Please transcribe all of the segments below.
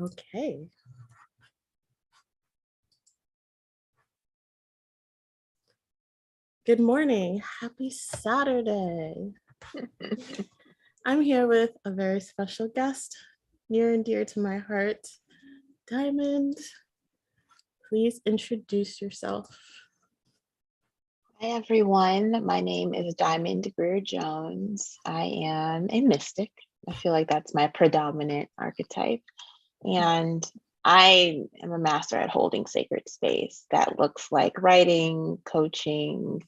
Okay. Good morning. Happy Saturday. I'm here with a very special guest, near and dear to my heart, Diamond. Please introduce yourself. Hi everyone, my name is Diamond Greer Jones. I am a mystic. I feel like that's my predominant archetype. And I am a master at holding sacred space that looks like writing, coaching,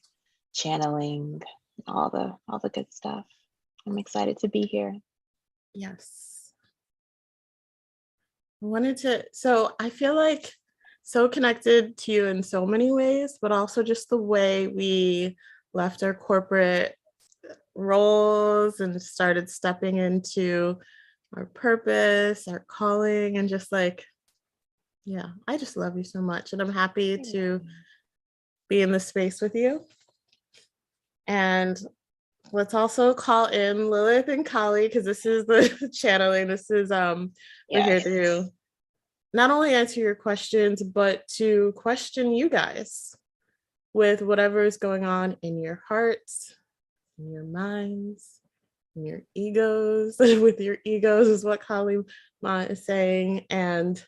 channeling, all the good stuff. I'm excited to be here. Yes. I feel like so connected to you in so many ways, but also just the way we left our corporate roles and started stepping into our purpose, our calling, and just like, yeah, I just love you so much. And I'm happy to be in this space with you. And let's also call in Lilith and Kali, because this is the channeling. This is we're here to not only answer your questions, but to question you guys with whatever is going on in your hearts, in your minds, in your egos. With your egos is what Kali Ma is saying. And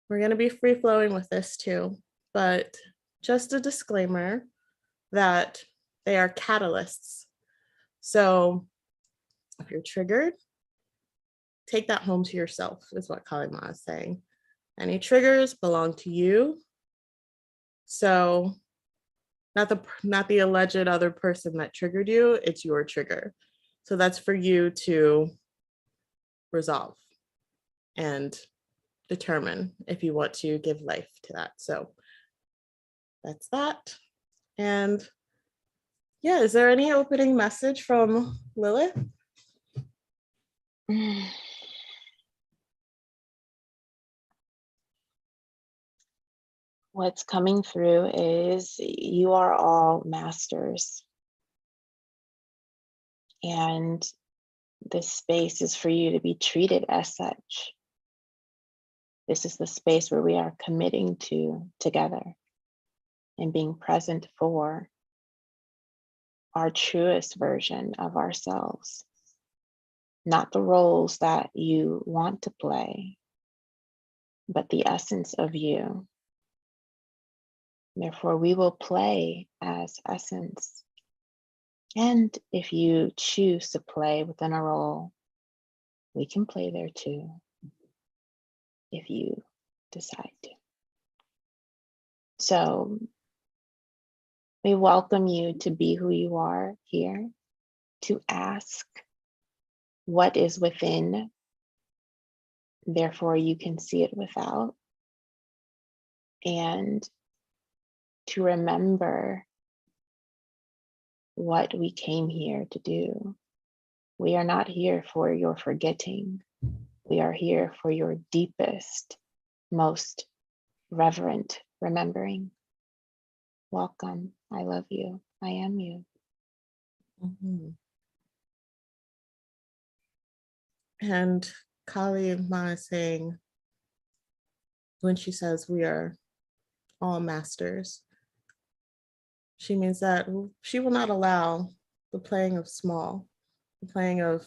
we're going to be free flowing with this too. But just a disclaimer that they are catalysts. So if you're triggered, take that home to yourself, is what Kali Ma is saying. Any triggers belong to you. So not the alleged other person that triggered you, it's your trigger. So that's for you to resolve and determine if you want to give life to that. So that's that. And yeah, is there any opening message from Lilith? What's coming through is you are all masters. And this space is for you to be treated as such. This is the space where we are committing to together and being present for our truest version of ourselves, not the roles that you want to play, but the essence of you. Therefore, we will play as essence. And if you choose to play within a role, we can play there too, if you decide to. So we welcome you to be who you are here, to ask what is within, therefore you can see it without, and to remember what we came here to do. We are not here for your forgetting. We are here for your deepest, most reverent remembering. Welcome. I love you. I am you. Mm-hmm. And Kali Ma is saying, when she says we are all masters, she means that she will not allow the playing of small, the playing of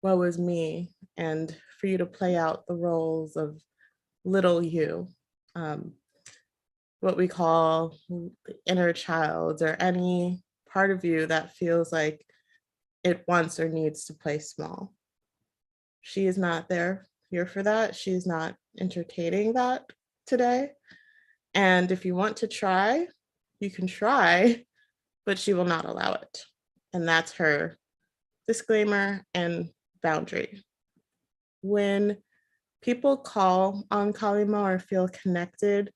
what was me, and for you to play out the roles of little you, what we call the inner child, or any part of you that feels like it wants or needs to play small. She is not here for that. She's not entertaining that today. And if you want to try, you can try, but she will not allow it. And that's her disclaimer and boundary. When people call on Kali Ma or feel connected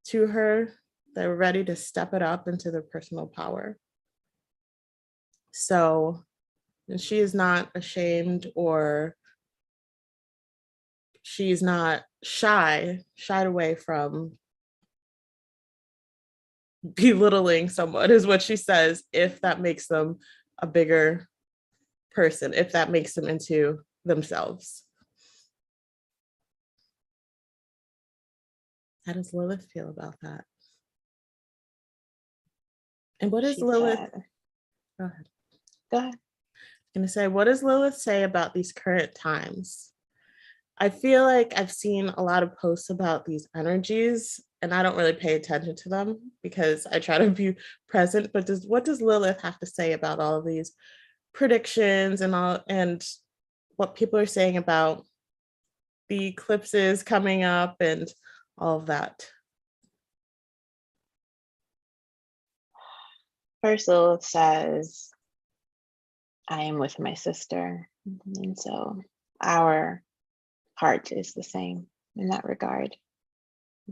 to her, they're ready to step it up into their personal power. So, and she is not ashamed, or she's not shied away from belittling someone, is what she says, if that makes them a bigger person, if that makes them into themselves. How does Lilith feel about that? And what does She Lilith, said, go ahead. go ahead. I'm gonna say, what does Lilith say about these current times? I feel like I've seen a lot of posts about these energies and I don't really pay attention to them because I try to be present. But what does Lilith have to say about all of these predictions and all, and what people are saying about the eclipses coming up and all of that? First, Lilith says, I am with my sister. And so our heart is the same in that regard.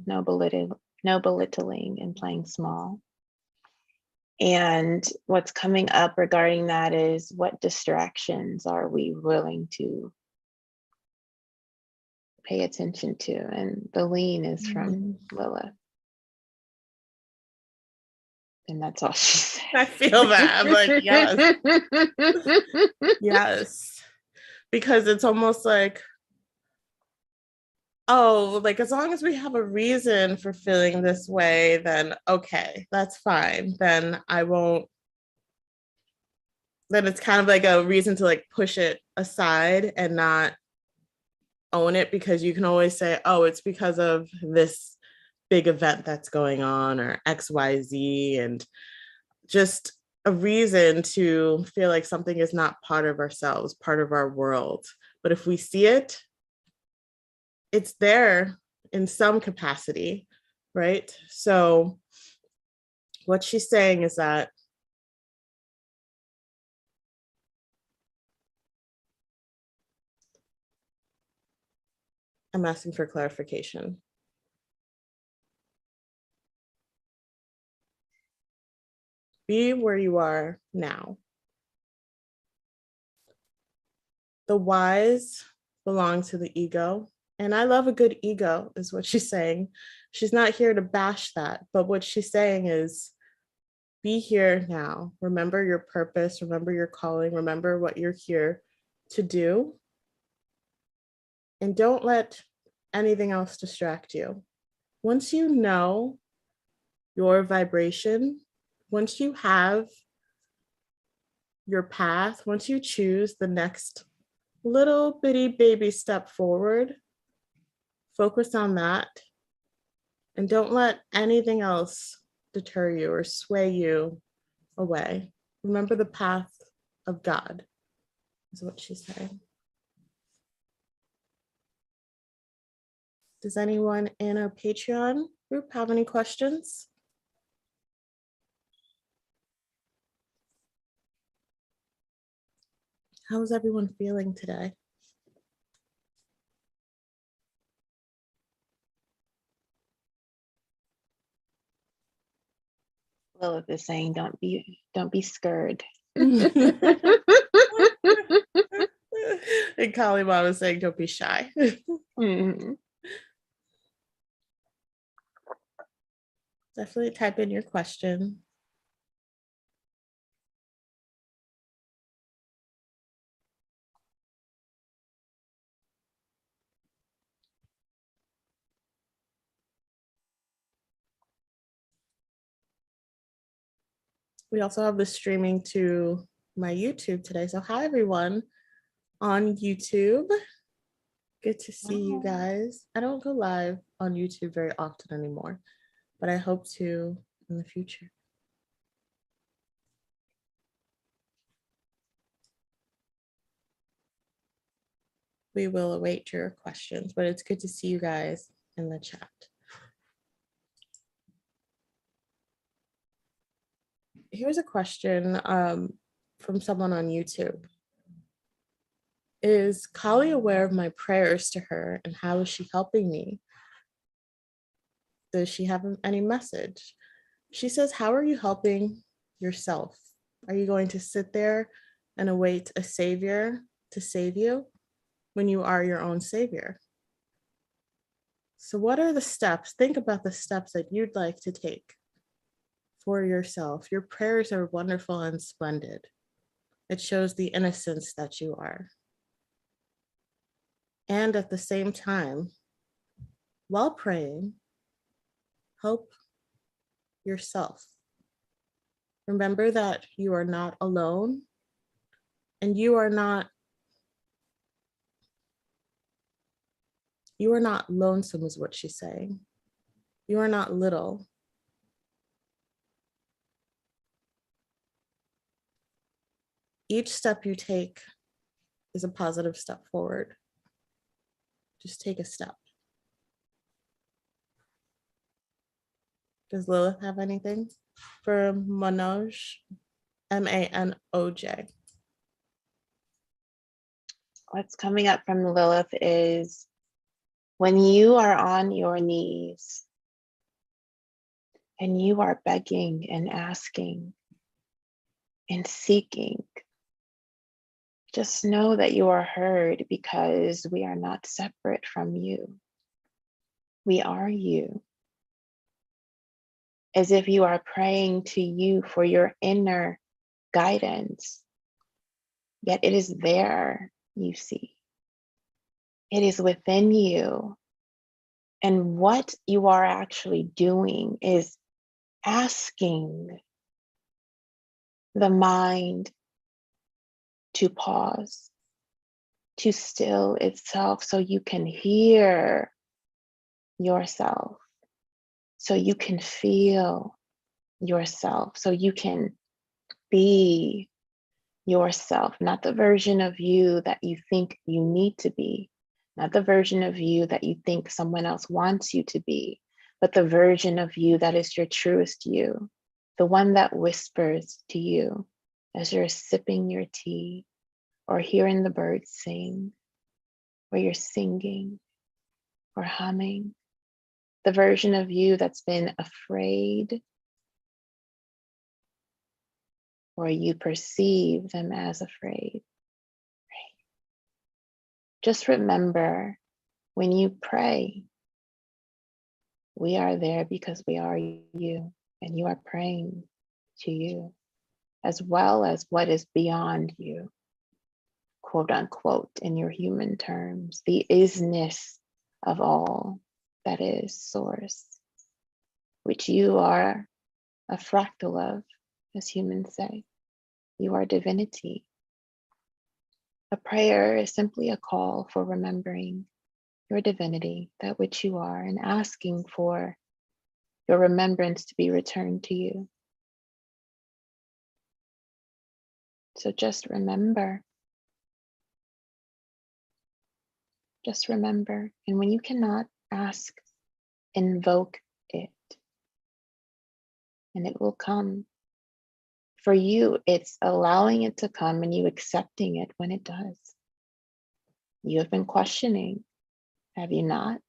No belittling and playing small. And what's coming up regarding that is, what distractions are we willing to pay attention to? And the lean is from Lilith. And that's all she said. I feel that. I'm like, yes. Yes. Because it's almost like, oh, like as long as we have a reason for feeling this way, then okay, that's fine. Then I won't, then it's kind of like a reason to like push it aside and not own it, because you can always say, oh, it's because of this big event that's going on or XYZ, and just a reason to feel like something is not part of ourselves, part of our world. But if we see it, it's there in some capacity, right? So what she's saying is that I'm asking for clarification. Be where you are now. The whys belong to the ego. And I love a good ego, is what she's saying. She's not here to bash that, but what she's saying is, be here now. Remember your purpose, remember your calling, remember what you're here to do. And don't let anything else distract you. Once you know your vibration, once you have your path, once you choose the next little bitty baby step forward, focus on that and don't let anything else deter you or sway you away. Remember the path of God, is what she's saying. Does anyone in our Patreon group have any questions? How's everyone feeling today? Lilith is saying, don't be scared. And Kali Ma was saying, don't be shy. Mm-hmm. Definitely type in your question. We also have the streaming to my YouTube today. So hi everyone on YouTube. Good to see you guys. I don't go live on YouTube very often anymore, but I hope to in the future. We will await your questions, but it's good to see you guys in the chat. Here's a question from someone on YouTube. Is Kali aware of my prayers to her, and how is she helping me? Does she have any message? She says, how are you helping yourself? Are you going to sit there and await a savior to save you when you are your own savior? So what are the steps? Think about the steps that you'd like to take for yourself. Your prayers are wonderful and splendid. It shows the innocence that you are. And at the same time, while praying, help yourself. Remember that you are not alone, and you are not lonesome, is what she's saying. You are not little. Each step you take is a positive step forward. Just take a step. Does Lilith have anything for Manoj? Manoj. What's coming up from Lilith is when you are on your knees and you are begging and asking and seeking, just know that you are heard, because we are not separate from you. We are you. As if you are praying to you for your inner guidance, yet it is there, you see. It is within you. And what you are actually doing is asking the mind to pause, to still itself, so you can hear yourself, so you can feel yourself, so you can be yourself, not the version of you that you think you need to be, not the version of you that you think someone else wants you to be, but the version of you that is your truest you, the one that whispers to you as you're sipping your tea or hearing the birds sing, or you're singing or humming, the version of you that's been afraid, or you perceive them as afraid. Just remember, when you pray, we are there because we are you, and you are praying to you, as well as what is beyond you, quote unquote, in your human terms, the isness of all that is source, which you are a fractal of, as humans say. You are divinity. A prayer is simply a call for remembering your divinity, that which you are, and asking for your remembrance to be returned to you. So just remember. Just remember. And when you cannot, ask, invoke it, and it will come. For you, it's allowing it to come and you accepting it when it does. You have been questioning, have you not?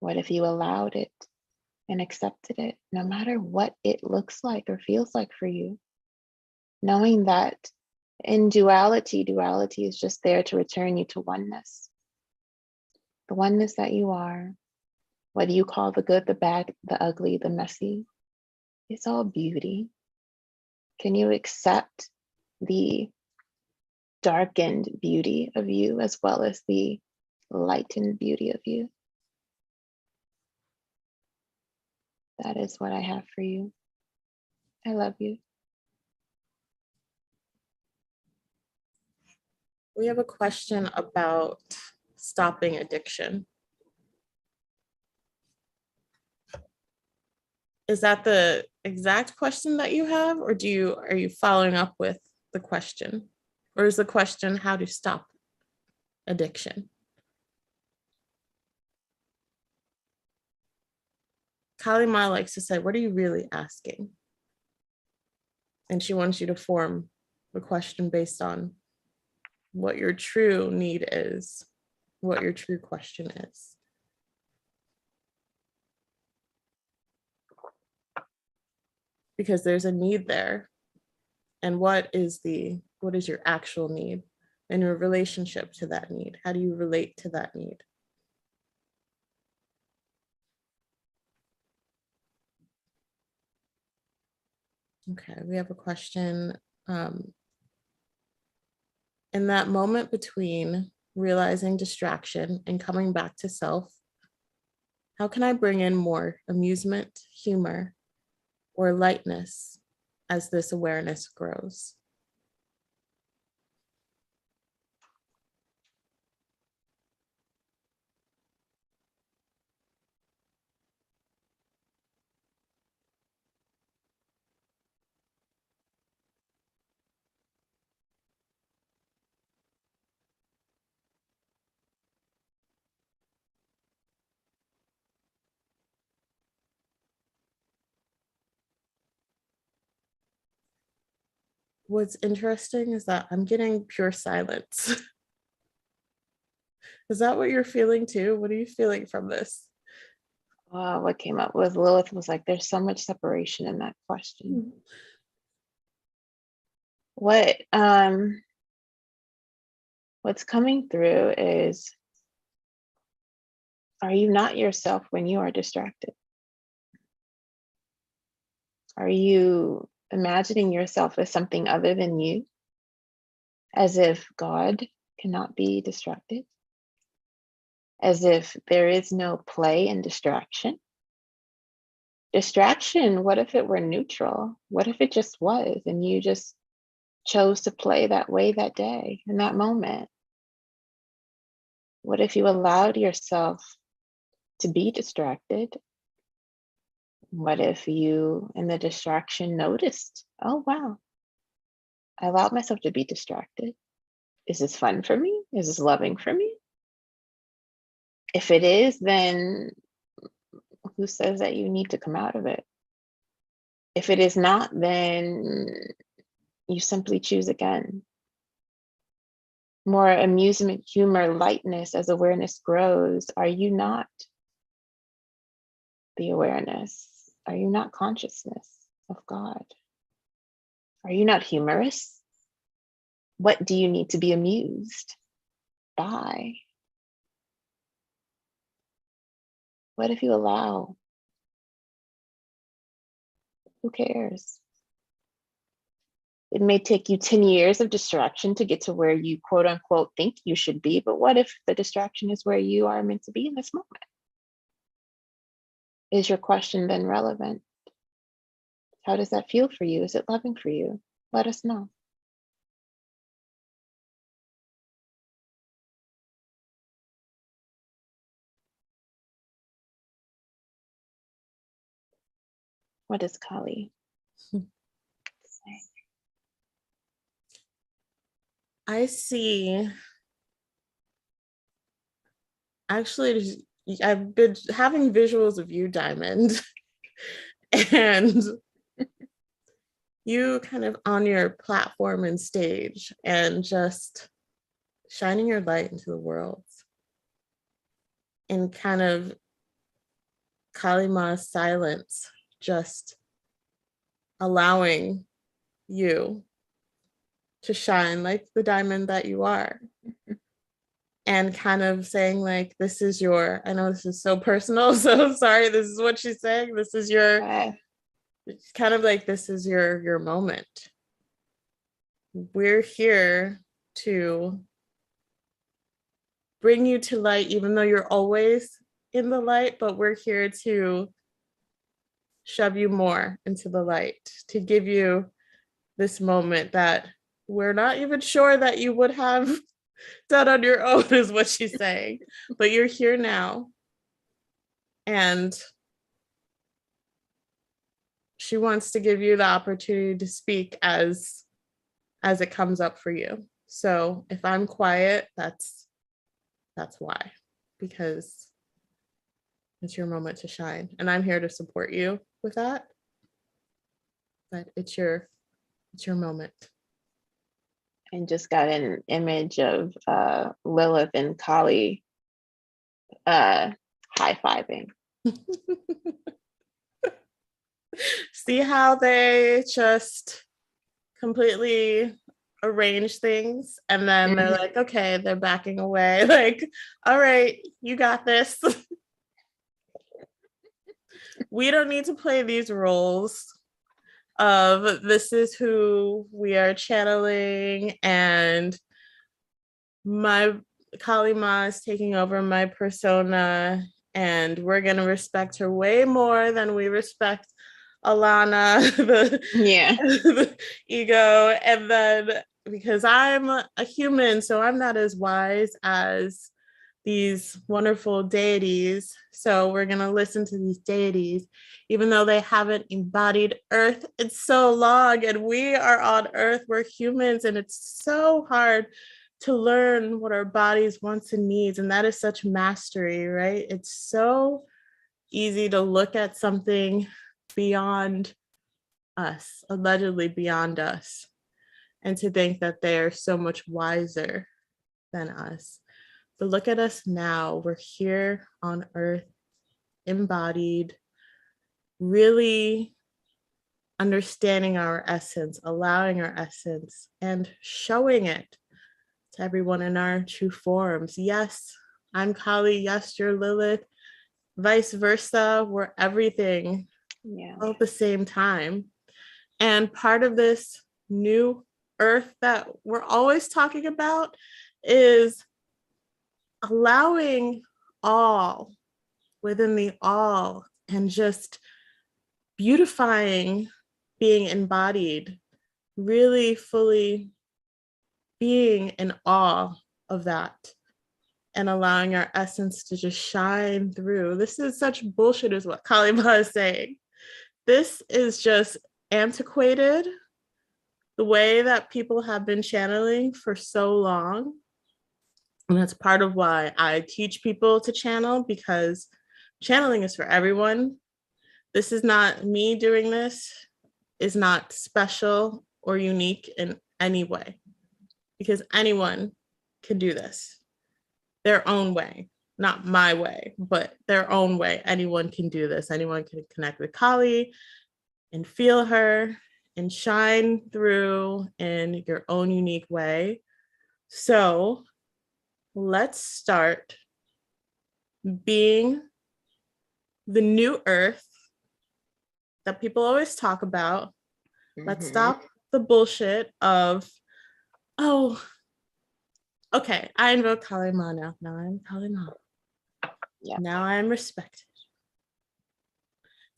What if you allowed it and accepted it, no matter what it looks like or feels like for you? Knowing that in duality is just there to return you to oneness. The oneness that you are, whether you call the good, the bad, the ugly, the messy, it's all beauty. Can you accept the darkened beauty of you as well as the lightened beauty of you? That is what I have for you. I love you. We have a question about stopping addiction. Is that the exact question that you have, or are you following up with the question? Or is the question how to stop addiction? Kali Ma likes to say, what are you really asking? And she wants you to form the question based on what your true need is, what your true question is. Because there's a need there. And what is your actual need and your relationship to that need? How do you relate to that need? Okay, we have a question. In that moment between realizing distraction and coming back to self, How can I bring in more amusement, humor, or lightness as this awareness grows? What's interesting is that I'm getting pure silence. Is that what you're feeling too? What are you feeling from this? What came up with Lilith was like, there's so much separation in that question. What's coming through is, are you not yourself when you are distracted? Are you imagining yourself as something other than you? As if God cannot be distracted? As if there is no play in distraction? Distraction, what if it were neutral? What if it just was and you just chose to play that way that day, in that moment? What if you allowed yourself to be distracted? What if you, in the distraction, noticed, oh, wow, I allowed myself to be distracted. Is this fun for me? Is this loving for me? If it is, then who says that you need to come out of it? If it is not, then you simply choose again. More amusement, humor, lightness as awareness grows. Are you not the awareness? Are you not consciousness of God? Are you not humorous? What do you need to be amused by? What if you allow? Who cares? It may take you 10 years of distraction to get to where you quote unquote think you should be, but what if the distraction is where you are meant to be in this moment? Is your question then relevant? How does that feel for you? Is it loving for you? Let us know. What does Kali say? I see. Actually, I've been having visuals of you, Diamond, and you kind of on your platform and stage and just shining your light into the world and kind of Kali Ma's silence, just allowing you to shine like the diamond that you are. And kind of saying like, this is your, I know this is so personal, so sorry, this is what she's saying. This is your, kind of like, this is your moment. We're here to bring you to light, even though you're always in the light, but we're here to shove you more into the light, to give you this moment that we're not even sure that you would have done on your own, is what she's saying. But you're here now. And she wants to give you the opportunity to speak as it comes up for you. So if I'm quiet, that's why, because it's your moment to shine. And I'm here to support you with that. But it's your moment. And just got an image of Lilith and Kali high-fiving. See how they just completely arrange things and then they're like, okay, they're backing away. Like, all right, you got this. We don't need to play these roles of this is who we are channeling and my Kali Ma is taking over my persona and we're going to respect her way more than we respect Alana, Yeah. the ego. And then because I'm a human, so I'm not as wise as these wonderful deities. So we're going to listen to these deities, even though they haven't embodied Earth in so long. And we are on Earth, we're humans, and it's so hard to learn what our bodies wants and needs. And that is such mastery, right? It's so easy to look at something beyond us, allegedly beyond us, and to think that they are so much wiser than us. But look at us now. We're here on Earth, embodied, really understanding our essence, allowing our essence, and showing it to everyone in our true forms. Yes, I'm Kali. Yes, you're Lilith. Vice versa. We're everything all at the same time. And part of this new Earth that we're always talking about is allowing all within the all and just beautifying being embodied, really fully being in awe of that and allowing our essence to just shine through. This is such bullshit is what Kali Ma is saying. This is just antiquated, the way that people have been channeling for so long. And that's part of why I teach people to channel, because channeling is for everyone. This is not me doing this, is not special or unique in any way, because anyone can do this their own way, not my way, but their own way. Anyone can do this. Anyone can connect with Kali and feel her and shine through in your own unique way. So let's start being the new Earth that people always talk about. Let's stop the bullshit of, oh, okay, I invoke Kali Ma now. Now I'm Kali Ma. Yeah. Now I'm respected.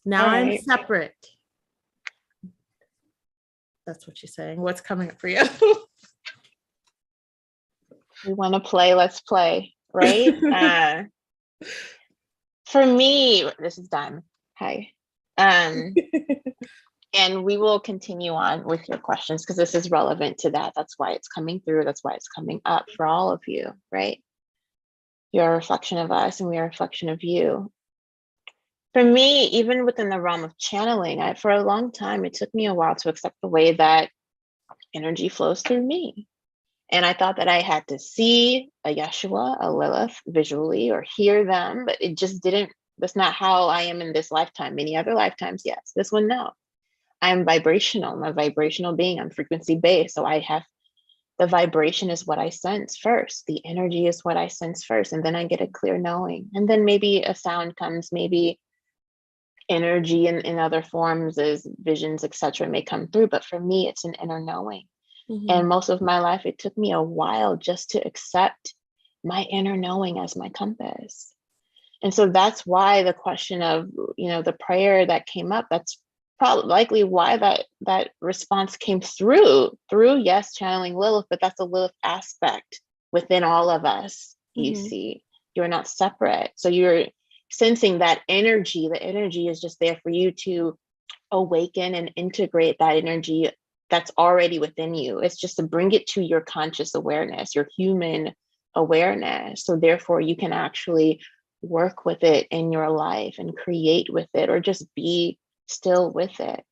Now I'm separate. That's what she's saying. What's coming up for you? We want to play, let's play, right? For me, this is done. Hi. And we will continue on with your questions because this is relevant to that. That's why it's coming through. That's why it's coming up for all of you, right? You're a reflection of us and we are a reflection of you. For me, even within the realm of channeling, for a long time, it took me a while to accept the way that energy flows through me. And I thought that I had to see a Yeshua, a Lilith visually or hear them, but it just didn't, that's not how I am in this lifetime. Many other lifetimes, yes. This one, no. I'm vibrational. I'm a vibrational being. I'm frequency based. So I have the vibration is what I sense first. The energy is what I sense first. And then I get a clear knowing. And then maybe a sound comes, maybe energy in other forms as visions, etc., may come through. But for me, it's an inner knowing. And most of my life, it took me a while just to accept my inner knowing as my compass. And so that's why the question of, the prayer that came up, that's probably likely why that response came through, yes, channeling Lilith, but that's a Lilith aspect within all of us. You see, you're not separate. So you're sensing that energy. The energy is just there for you to awaken and integrate that energy that's already within you. It's just to bring it to your conscious awareness, your human awareness. So therefore you can actually work with it in your life and create with it, or just be still with it.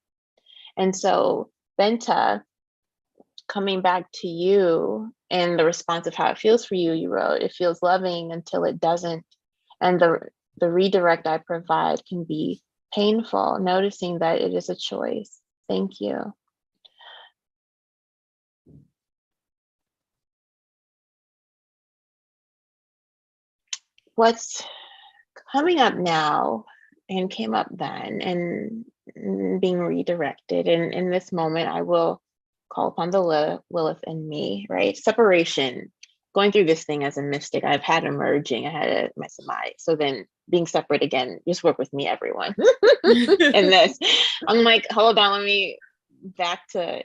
And so Benta, coming back to you and the response of how it feels for you, you wrote, it feels loving until it doesn't. And the redirect I provide can be painful, noticing that it is a choice. Thank you. What's coming up now and came up then and being redirected. And in this moment, I will call upon the Lilith in me, right? Separation going through this thing as a mystic, I've had a merging, I had a mesomai. So then being separate again, just work with me, everyone. And this, I'm like, hold on, let me back to,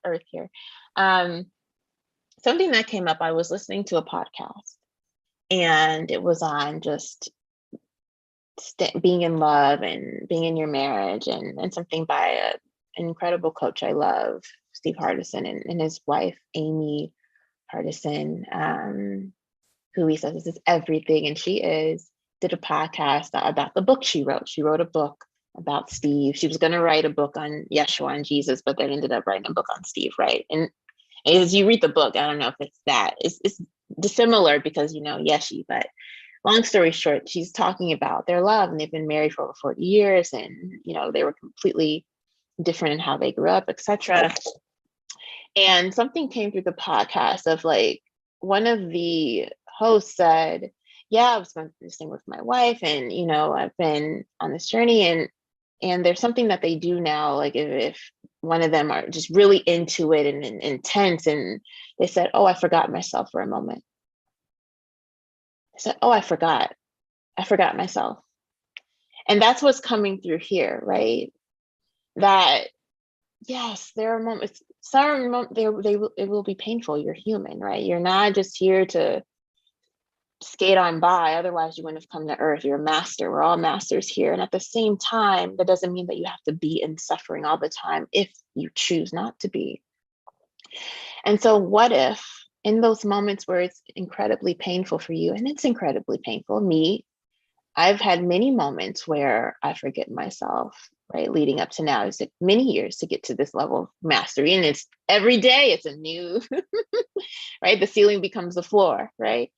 earth here. Something that came up, I was listening to a podcast and it was on just being in love and being in your marriage, and something by an incredible coach I love, Steve Hardison, and his wife, Amy Hardison, who he says this is everything. And she did a podcast about the book she wrote. She wrote a book about Steve. She was going to write a book on Yeshua and Jesus, but then ended up writing a book on Steve, right? And as you read the book, I don't know if it's that. It's dissimilar because, Yeshi, but long story short, she's talking about their love, and they've been married for over 40 years, and, they were completely different in how they grew up, etc. And something came through the podcast of like, one of the hosts said, yeah, I was going through this thing with my wife, and, I've been on this journey, and there's something that they do now, like if one of them are just really into it and intense, and they said, oh, I forgot myself for a moment. I said, oh, I forgot myself. And that's what's coming through here, right? That, yes, there are moments, it will be painful. You're human, right? You're not just here to skate on by. Otherwise, you wouldn't have come to earth. You're a master. We're all masters here. And at the same time, that doesn't mean that you have to be in suffering all the time if you choose not to be. And so what if in those moments where it's incredibly painful for you, and it's incredibly painful, I've had many moments where I forget myself, right? Leading up to now, it's like many years to get to this level of mastery. And it's every day, it's a new, right? The ceiling becomes the floor, right?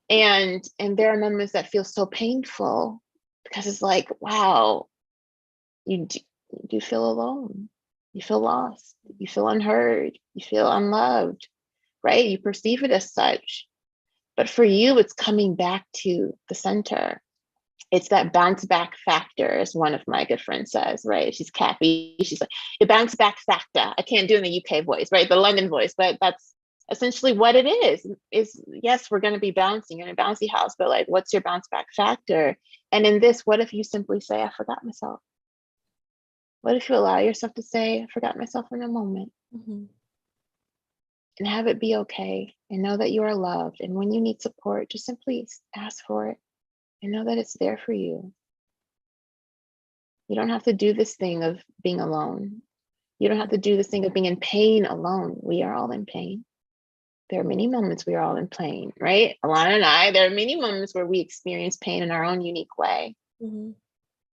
And there are moments that feel so painful because it's like, wow, you do feel alone. You feel lost. You feel unheard. You feel unloved, right? You perceive it as such. But for you, it's coming back to the center. It's that bounce back factor, as one of my good friends says, right? She's Kathy. She's like, the bounce back factor. I can't do it in the UK voice, right? The London voice, but that's essentially what it is yes, we're going to be bouncing in a bouncy house, but like, what's your bounce back factor? And in this, what if you simply say, I forgot myself? What if you allow yourself to say, I forgot myself in a moment, and have it be okay, and know that you are loved. And when you need support, just simply ask for it and know that it's there for you. You don't have to do this thing of being alone. You don't have to do this thing of being in pain alone. We are all in pain. There are many moments we are all in pain, right? Alana and I, there are many moments where we experience pain in our own unique way. And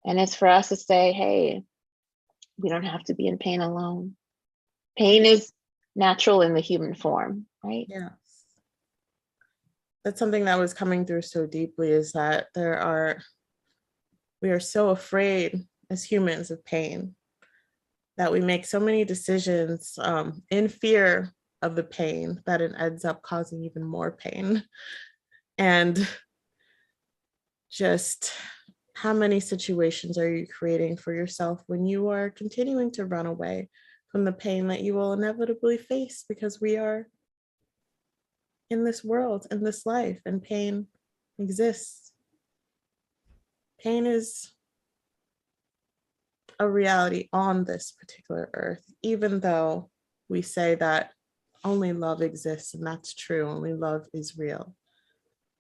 it's for us to say, hey, we don't have to be in pain alone. Pain is natural in the human form, right? Yes. That's something that was coming through so deeply, is that we are so afraid as humans of pain that we make so many decisions in fear of the pain that it ends up causing even more pain. And just how many situations are you creating for yourself when you are continuing to run away from the pain that you will inevitably face, because we are in this world, in this life, and pain exists. Pain is a reality on this particular earth, even though we say that only love exists, and that's true, only love is real.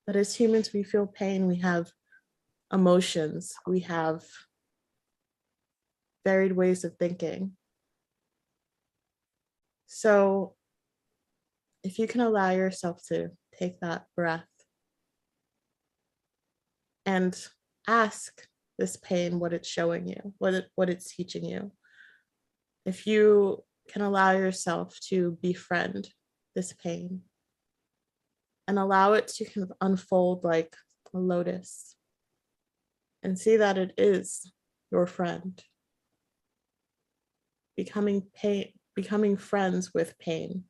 But as humans, we feel pain, we have emotions, we have varied ways of thinking. So if you can allow yourself to take that breath and ask this pain what it's showing you, what it's teaching you. If you can allow yourself to befriend this pain and allow it to kind of unfold like a lotus, and see that it is your friend, becoming friends with pain.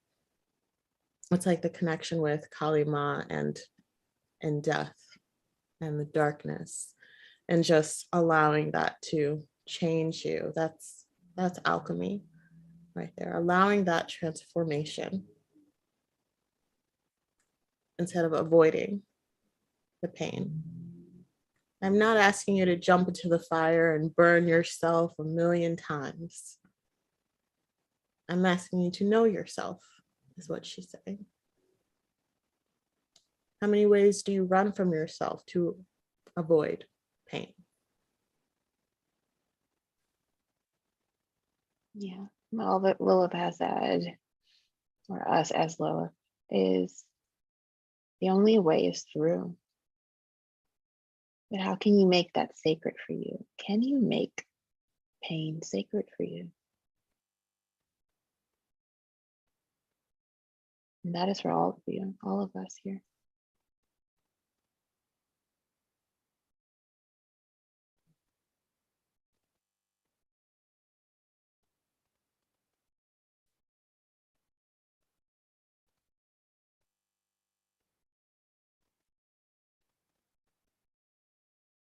It's like the connection with Kali Ma and death and the darkness, and just allowing that to change you. That's alchemy right there, allowing that transformation. instead of avoiding the pain. I'm not asking you to jump into the fire and burn yourself a million times. I'm asking you to know yourself, is what she's saying. How many ways do you run from yourself to avoid pain? Yeah. All that Lilith has said, or us as Lilith, is the only way is through. But how can you make that sacred for you? Can you make pain sacred for you? And that is for all of you, all of us here.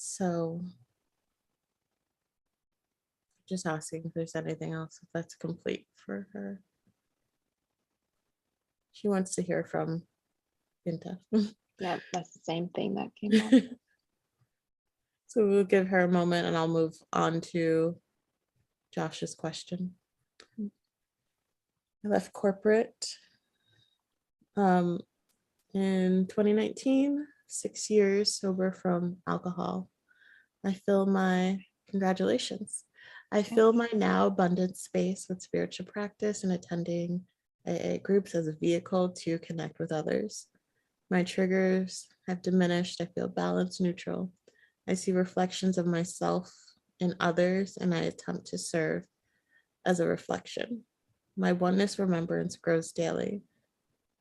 So just asking if there's anything else, if that's complete for her. She wants to hear from Binta. Yeah, that's the same thing that came up. So we'll give her a moment and I'll move on to Josh's question. I left corporate in 2019, 6 years sober from alcohol. I fill my, congratulations. I fill my now abundant space with spiritual practice and attending AA groups as a vehicle to connect with others. My triggers have diminished. I feel balanced, neutral. I see reflections of myself in others, and I attempt to serve as a reflection. My oneness remembrance grows daily.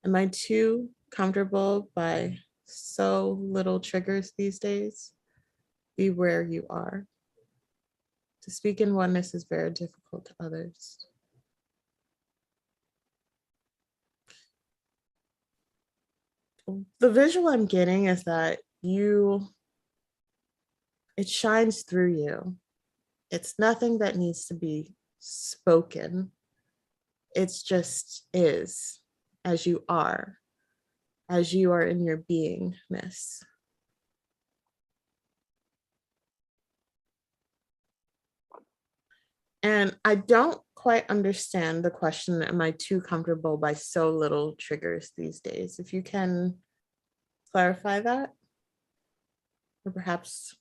Am I too comfortable by so little triggers these days? Be where you are. To speak in oneness is very difficult to others. The visual I'm getting is that it shines through you. It's nothing that needs to be spoken. It's just is as you are in your beingness. And I don't quite understand the question, am I too comfortable by so little triggers these days? If you can clarify that, or perhaps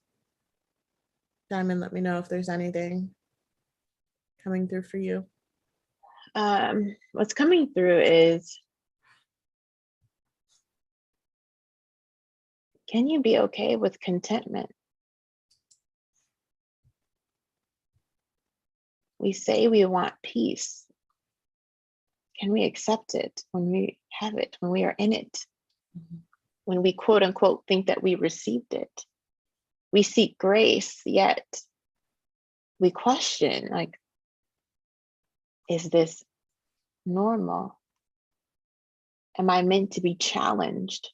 Diamond, let me know if there's anything coming through for you. What's coming through is, can you be okay with contentment? We say we want peace. Can we accept it when we have it, when we are in it? When we quote unquote think that we received it? We seek grace, yet we question, like, is this normal? Am I meant to be challenged?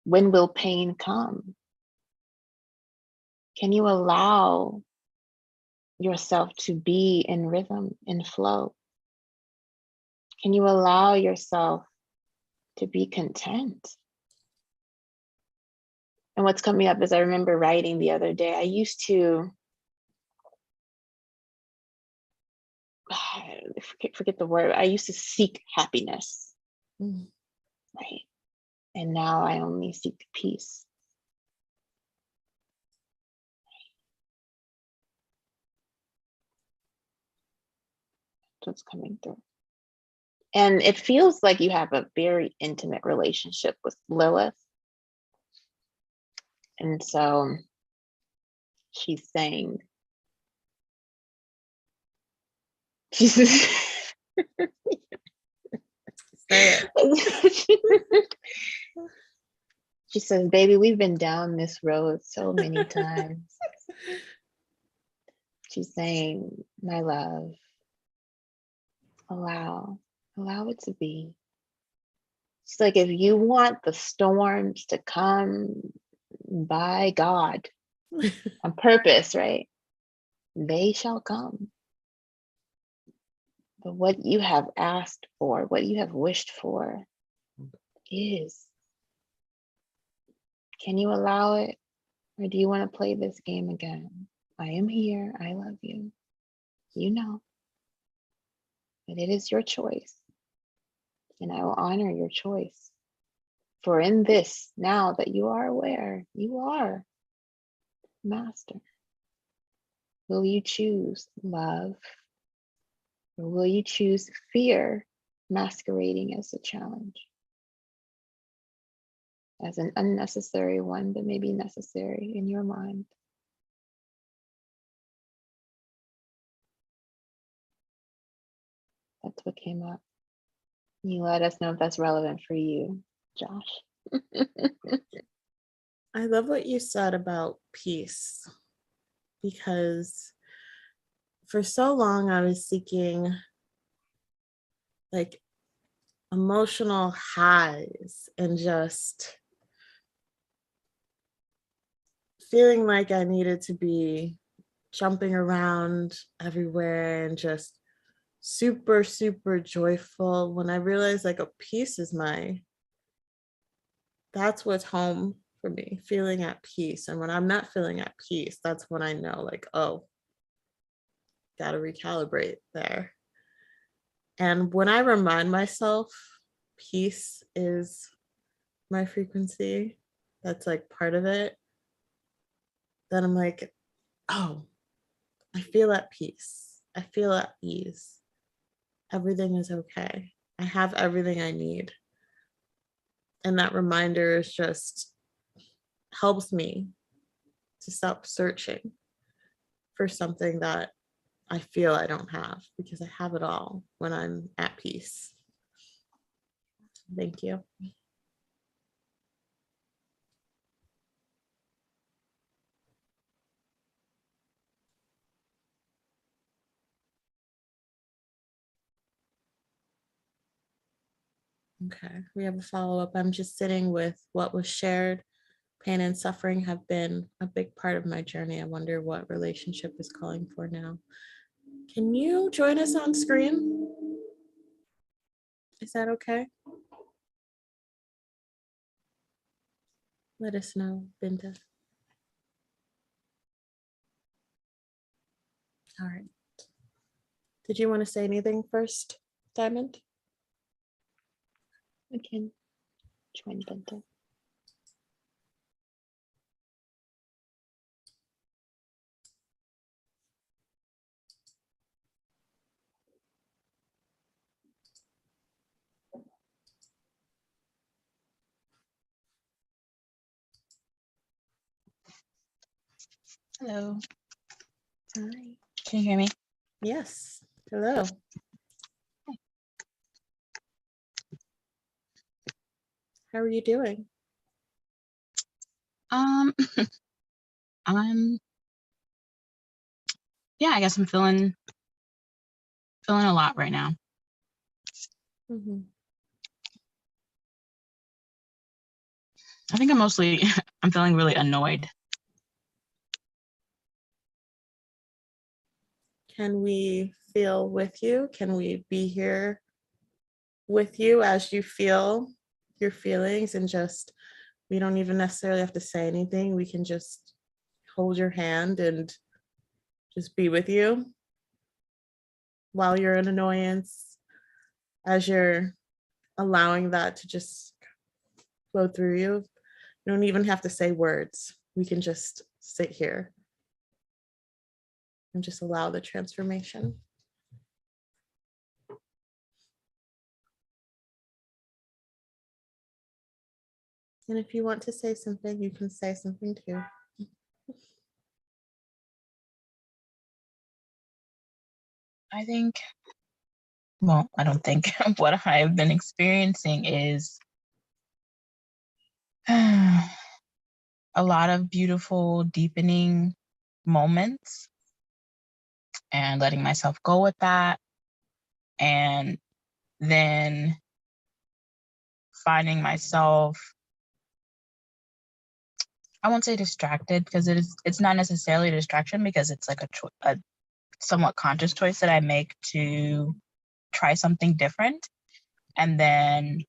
When will pain come? Can you allow yourself to be in rhythm, in flow? Can you allow yourself to be content? And what's coming up is, I remember writing the other day, I used to, forget the word, I used to seek happiness, right? And now I only seek peace. That's what's coming through. And it feels like you have a very intimate relationship with Lilith. And so she's saying, she says, she says, baby, we've been down this road so many times. She's saying, my love, allow it to be. It's like, if you want the storms to come, by God, on purpose, right? They shall come. But what you have asked for, what you have wished for, is. Can you allow it? Or do you want to play this game again? I am here. I love you. You know. But it is your choice. And I will honor your choice. For in this, now that you are aware, you are master. Will you choose love? Or will you choose fear masquerading as a challenge? As an unnecessary one, but maybe necessary in your mind. That's what came up. You let us know if that's relevant for you, Josh. I love what you said about peace, because for so long I was seeking like emotional highs and just feeling like I needed to be jumping around everywhere and just super, super joyful, when I realized like a peace is that's what's home for me, feeling at peace. And when I'm not feeling at peace, that's when I know like, oh, gotta recalibrate there. And when I remind myself peace is my frequency, that's like part of it, then I'm like, oh, I feel at peace. I feel at ease. Everything is okay. I have everything I need. And that reminder is just helps me to stop searching for something that I feel I don't have, because I have it all when I'm at peace. Thank you. Okay, we have a follow-up. I'm just sitting with what was shared. Pain and suffering have been a big part of my journey. I wonder what relationship is calling for now. Can you join us on screen? Is that okay? Let us know, Binta. All right. Did you want to say anything first, Diamond? I can join Binta. Hello. Hi. Can you hear me? Yes. Hello. How are you doing? I'm I guess I'm feeling a lot right now. Mm-hmm. I think I'm feeling really annoyed. Can we feel with you? Can we be here with you as you feel your feelings, and just, we don't even necessarily have to say anything. We can just hold your hand and just be with you while you're in annoyance, as you're allowing that to just flow through you. You don't even have to say words. We can just sit here and just allow the transformation. And if you want to say something, you can say something too. I think, well, I don't think what I've been experiencing is a lot of beautiful, deepening moments and letting myself go with that. And then finding myself, I won't say distracted, because it's not necessarily a distraction, because it's like a somewhat conscious choice that I make to try something different. And then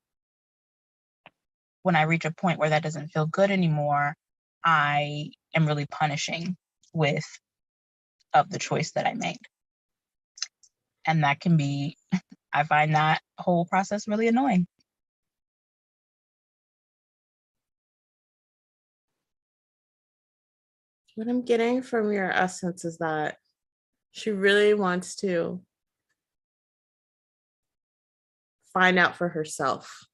when I reach a point where that doesn't feel good anymore, I am really punishing of the choice that I made. And that can be, I find that whole process really annoying. What I'm getting from your essence is that she really wants to find out for herself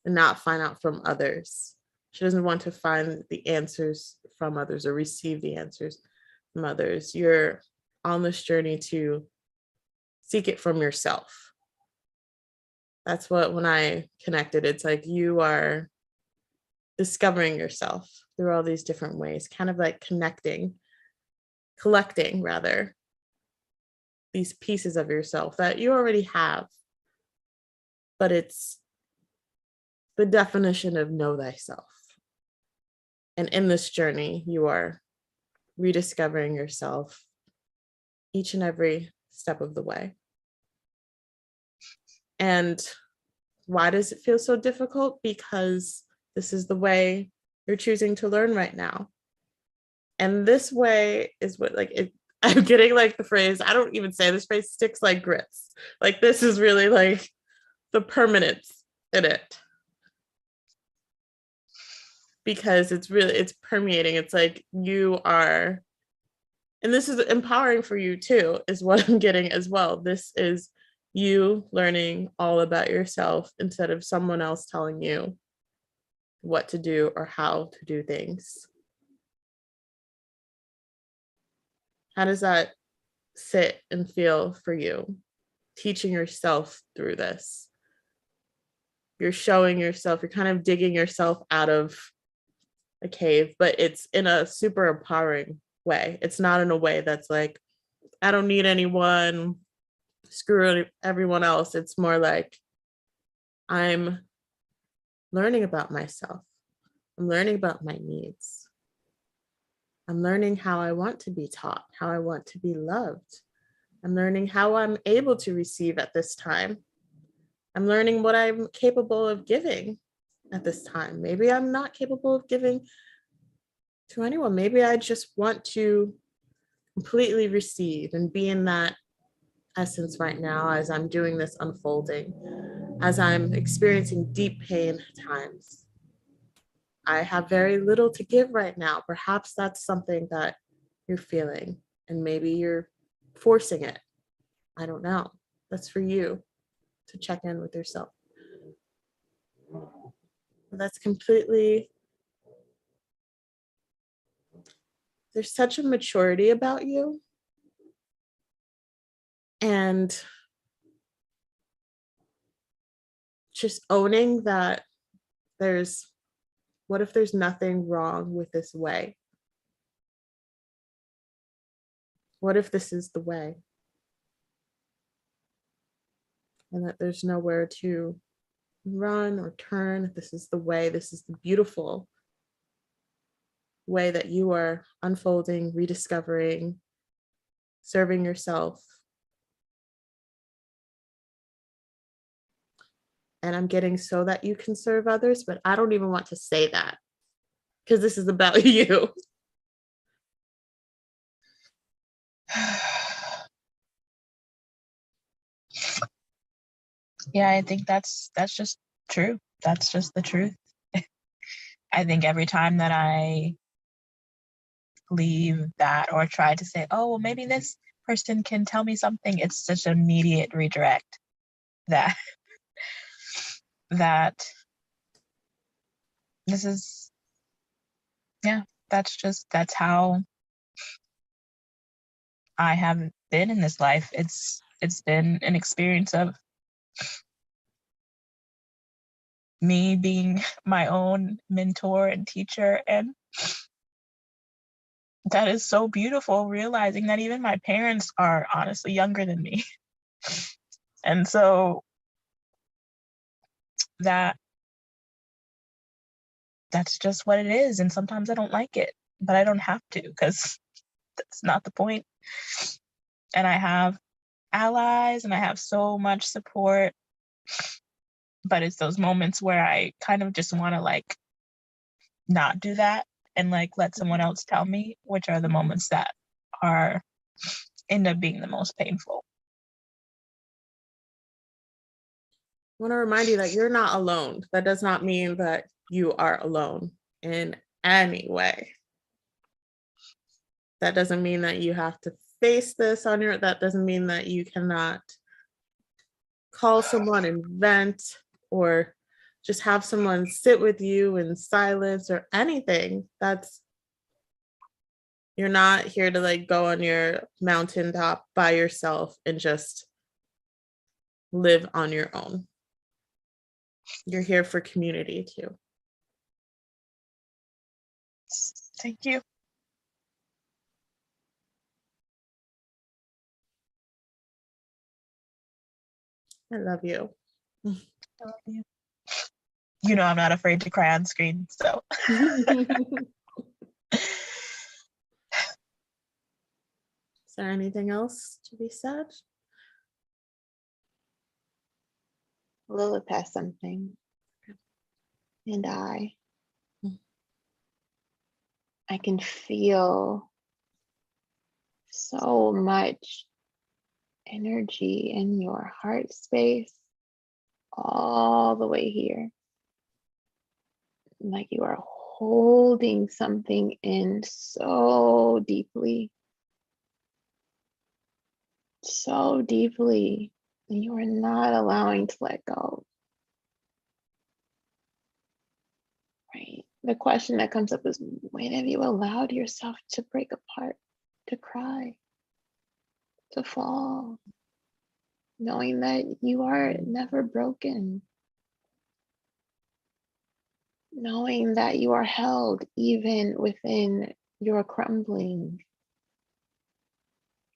and not find out from others. She doesn't want to find the answers from others or receive the answers from others. You're on this journey to seek it from yourself. That's what, when I connected, it's like you are discovering yourself through all these different ways, kind of like collecting rather, these pieces of yourself that you already have. But it's the definition of know thyself. And in this journey, you are rediscovering yourself each and every step of the way. And why does it feel so difficult? Because this is the way you're choosing to learn right now. And this way is what, like, I'm getting like the phrase, I don't even say this phrase, sticks like grits. Like, this is really like the permanence in it. Because it's permeating. It's like you are, and this is empowering for you too, is what I'm getting as well. This is you learning all about yourself instead of someone else telling you what to do or how to do things. How does that sit and feel for you? Teaching yourself through this. You're showing yourself, you're kind of digging yourself out of a cave, but it's in a super empowering way. It's not in a way that's like, I don't need anyone, screw everyone else. It's more like, I'm learning about myself. I'm learning about my needs. I'm learning how I want to be taught, how I want to be loved. I'm learning how I'm able to receive at this time. I'm learning what I'm capable of giving at this time. Maybe I'm not capable of giving to anyone. Maybe I just want to completely receive and be in that essence right now as I'm doing this unfolding, as I'm experiencing deep pain at times. I have very little to give right now. Perhaps that's something that you're feeling, and maybe you're forcing it. I don't know. That's for you to check in with yourself. That's completely, there's such a maturity about you. And just owning that what if there's nothing wrong with this way? What if this is the way? And that there's nowhere to run or turn. This is the way. This is the beautiful way that you are unfolding, rediscovering, serving yourself. And I'm getting so that you can serve others, but I don't even want to say that because this is about you. Yeah, I think that's just true. That's just the truth. I think every time that I leave that or try to say, oh, well, maybe this person can tell me something, it's such an immediate redirect that this is, yeah, that's how I have been in this life. It's been an experience of me being my own mentor and teacher, and that is so beautiful, realizing that even my parents are honestly younger than me. And so that's just what it is. And sometimes I don't like it, but I don't have to, because that's not the point. And I have allies and I have so much support. but it's those moments where I kind of just want to like not do that and like let someone else tell me, which are the moments that are end up being the most painful. I want to remind you that you're not alone. That does not mean that you are alone in any way. That doesn't mean that you have to face this on your, that doesn't mean that you cannot call someone and vent, or just have someone sit with you in silence or anything. That's, you're not here to like go on your mountaintop by yourself and just live on your own. You're here for community too. Thank you. I love you. I love you. You know, I'm not afraid to cry on screen, so. Is there anything else to be said? Lilith has something. And I can feel so much energy in your heart space all the way here. Like you are holding something in so deeply, and you are not allowing to let go. Right? The question that comes up is, when have you allowed yourself to break apart, to cry, to fall, knowing that you are never broken, knowing that you are held even within your crumbling?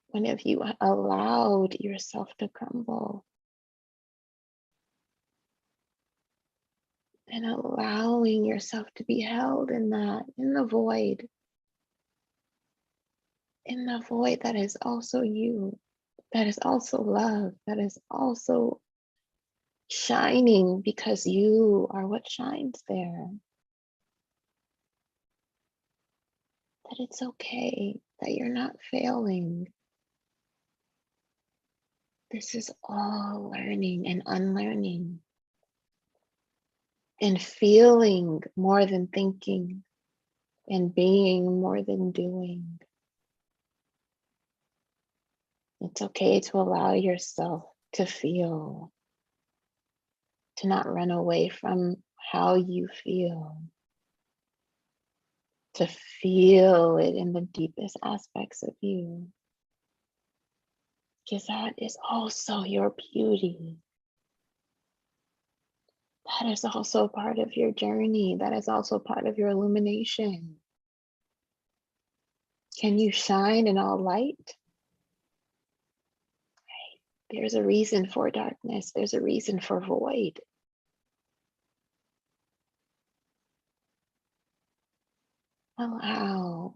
When have you allowed yourself to crumble? And allowing yourself to be held in that, in the void that is also you, that is also love, that is also shining because you are what shines there. That it's okay, that you're not failing. This is all learning and unlearning, and feeling more than thinking, and being more than doing. It's okay to allow yourself to feel, to not run away from how you feel, to feel it in the deepest aspects of you. Because that is also your beauty. That is also part of your journey. That is also part of your illumination. Can you shine in all light? There's a reason for darkness. There's a reason for void. Allow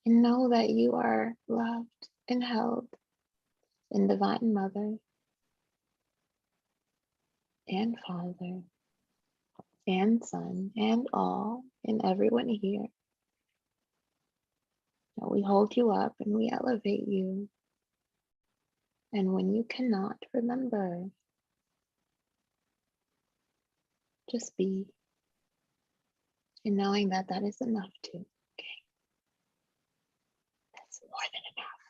and know that you are loved and held in Divine Mother and Father and Son and all and everyone here. That we hold you up and we elevate you. And when you cannot, remember, just be. And knowing that that is enough too. Okay. That's more than enough.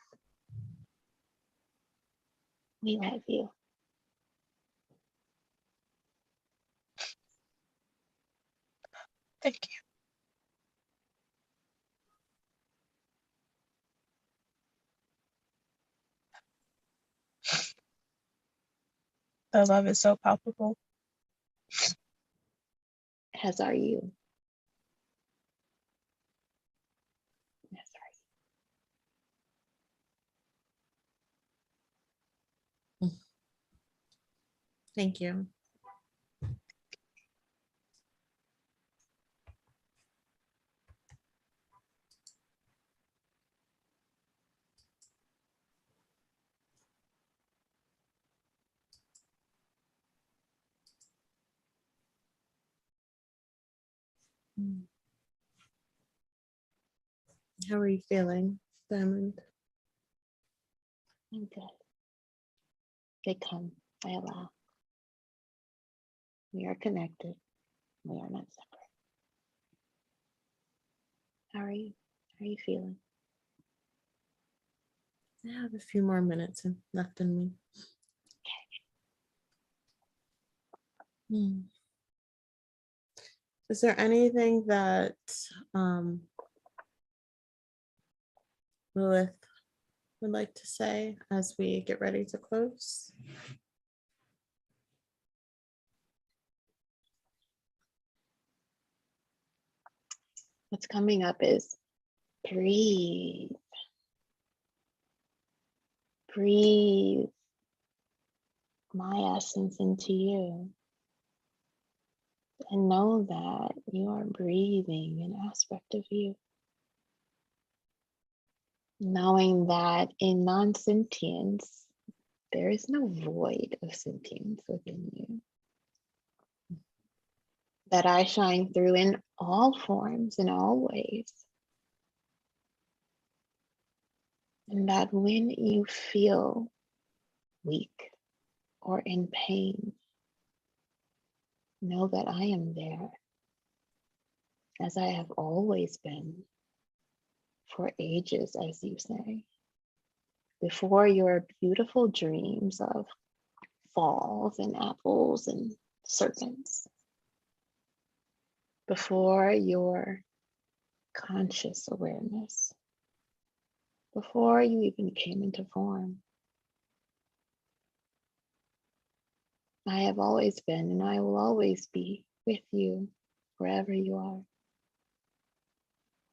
We love you. Thank you. The love is so palpable. As are you. As are you. Thank you. How are you feeling, Diamond? I'm good. They come. I allow. We are connected. We are not separate. How are you? How are you feeling? I have a few more minutes left in me. Is there anything that Lilith would like to say as we get ready to close? What's coming up is breathe. Breathe my essence into you. And know that you are breathing an aspect of you. Knowing that in non-sentience, there is no void of sentience within you. That I shine through in all forms, in all ways. And that when you feel weak or in pain, know that I am there, as I have always been, for ages, as you say. Before your beautiful dreams of falls and apples and serpents. Before your conscious awareness. Before you even came into form. I have always been, and I will always be with you wherever you are,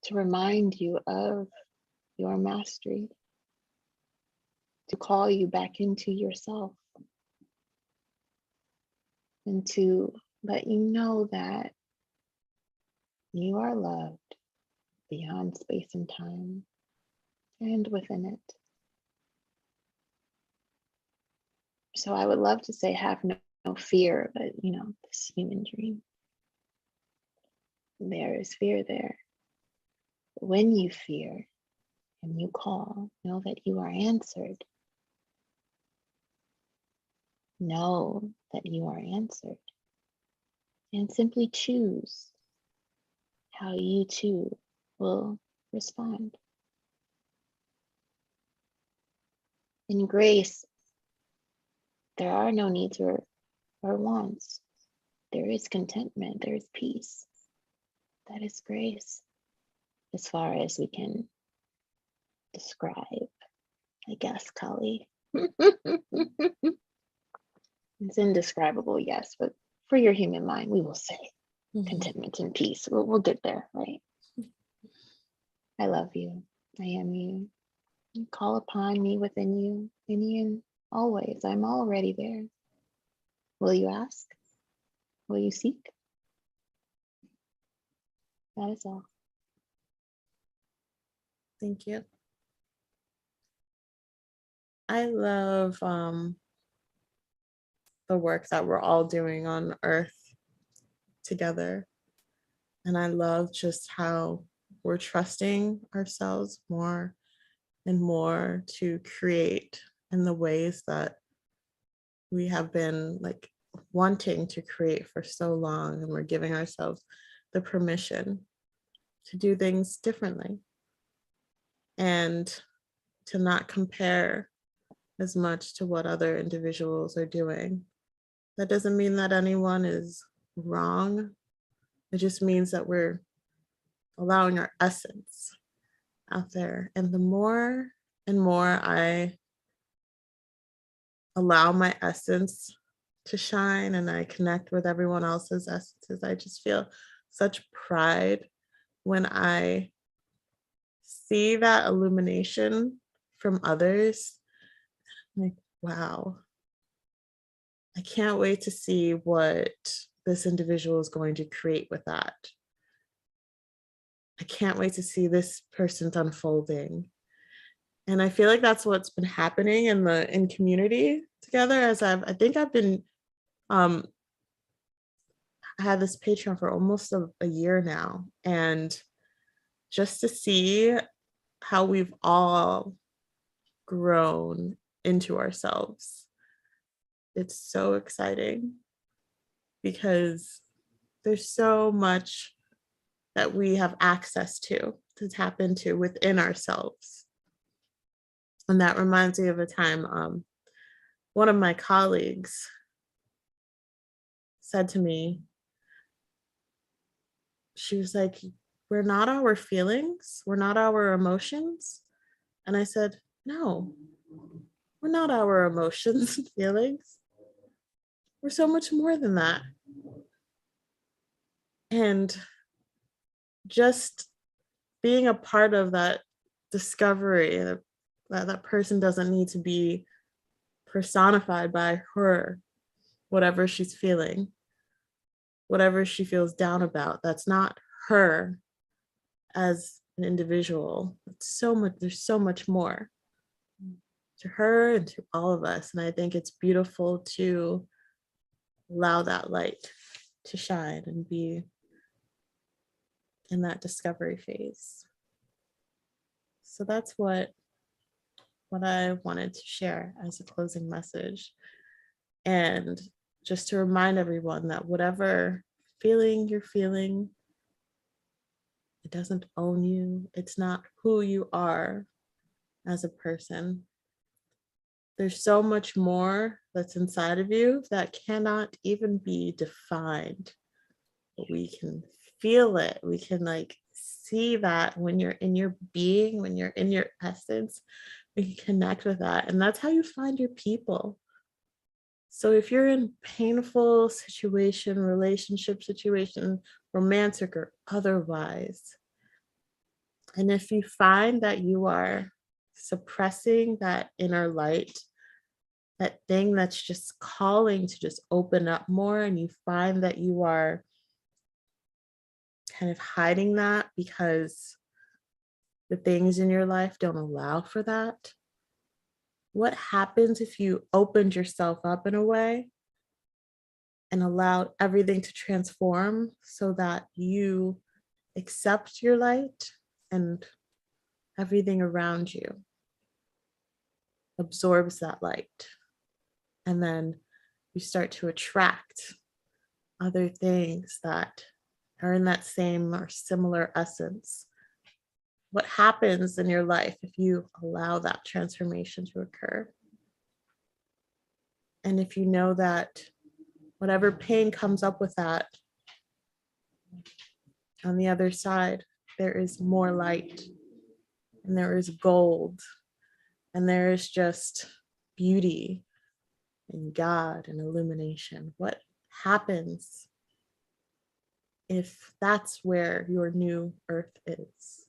to remind you of your mastery, to call you back into yourself, and to let you know that you are loved beyond space and time and within it. So I would love to say have no fear, but this human dream. There is fear there. When you fear and you call, know that you are answered. Know that you are answered. And simply choose how you too will respond. In grace, there are no needs or wants. There is contentment, there is peace. That is grace, as far as we can describe, I guess, Kali. It's indescribable, yes, but for your human mind, we will say contentment and peace. We'll get there, right? I love you. I am you. You call upon me within you, and always. I'm already there. Will you ask? Will you seek? That is all. Thank you. I love the work that we're all doing on Earth together. And I love just how we're trusting ourselves more and more to create in the ways that we have been wanting to create for so long. And we're giving ourselves the permission to do things differently and to not compare as much to what other individuals are doing. That doesn't mean that anyone is wrong. It just means that we're allowing our essence out there. And the more and more I allow my essence to shine and I connect with everyone else's essences, I just feel such pride when I see that illumination from others. Like, wow, I can't wait to see what this individual is going to create with that. I can't wait to see this person's unfolding. And I feel like that's what's been happening in community together, as I think I've been I had this Patreon for almost a year now, and just to see how we've all grown into ourselves, it's so exciting because there's so much that we have access to tap into within ourselves. And that reminds me of a time one of my colleagues said to me, she was like, we're not our feelings, we're not our emotions. And I said, no, we're not our emotions and feelings. We're so much more than that. And just being a part of that discovery that that person doesn't need to be personified by her, whatever she's feeling, whatever she feels down about, that's not her as an individual. It's so much, there's so much more to her and to all of us. And I think it's beautiful to allow that light to shine and be in that discovery phase. So that's what I wanted to share as a closing message. And just to remind everyone that whatever feeling you're feeling, it doesn't own you. It's not who you are as a person. There's so much more that's inside of you that cannot even be defined. But we can feel it. We can like see that when you're in your being, when you're in your essence, we can connect with that. And that's how you find your people. So if you're in painful situation, relationship situation, romantic or otherwise, and if you find that you are suppressing that inner light, that thing that's just calling to just open up more, and you find that you are kind of hiding that because the things in your life don't allow for that, what happens if you opened yourself up in a way and allowed everything to transform so that you accept your light and everything around you absorbs that light? And then you start to attract other things that are in that same or similar essence. What happens in your life if you allow that transformation to occur? And if you know that whatever pain comes up with that, on the other side, there is more light, and there is gold, and there is just beauty and God and illumination. What happens if that's where your new earth is?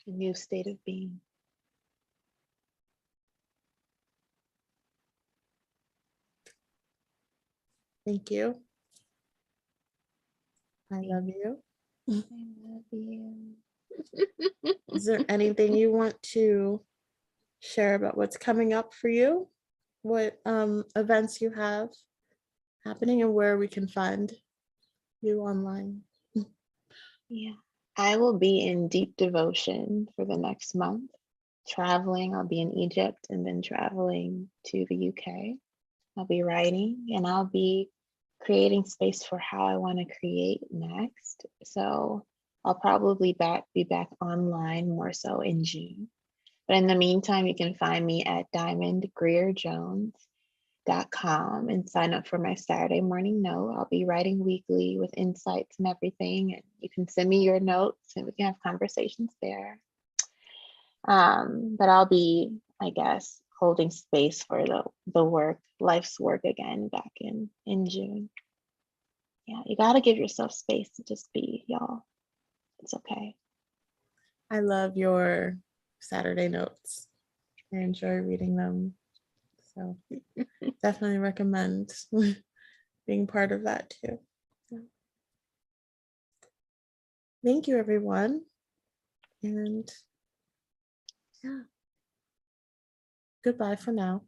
A new state of being. Thank you. I love you. I love you. Is there anything you want to share about what's coming up for you? What events you have happening and where we can find you online? Yeah, I will be in deep devotion for the next month. Traveling, I'll be in Egypt and then traveling to the UK. I'll be writing and I'll be creating space for how I want to create next. So I'll probably be back online more so in June. But in the meantime, you can find me at diamondgreerjones.com and sign up for my Saturday morning note. I'll be writing weekly with insights and everything. And you can send me your notes and we can have conversations there. But I'll be, I guess, holding space for the work, life's work again back in June. Yeah, you got to give yourself space to just be, y'all. It's okay. I love your Saturday notes. I enjoy reading them. So definitely recommend being part of that too. So, thank you, everyone. And yeah, goodbye for now.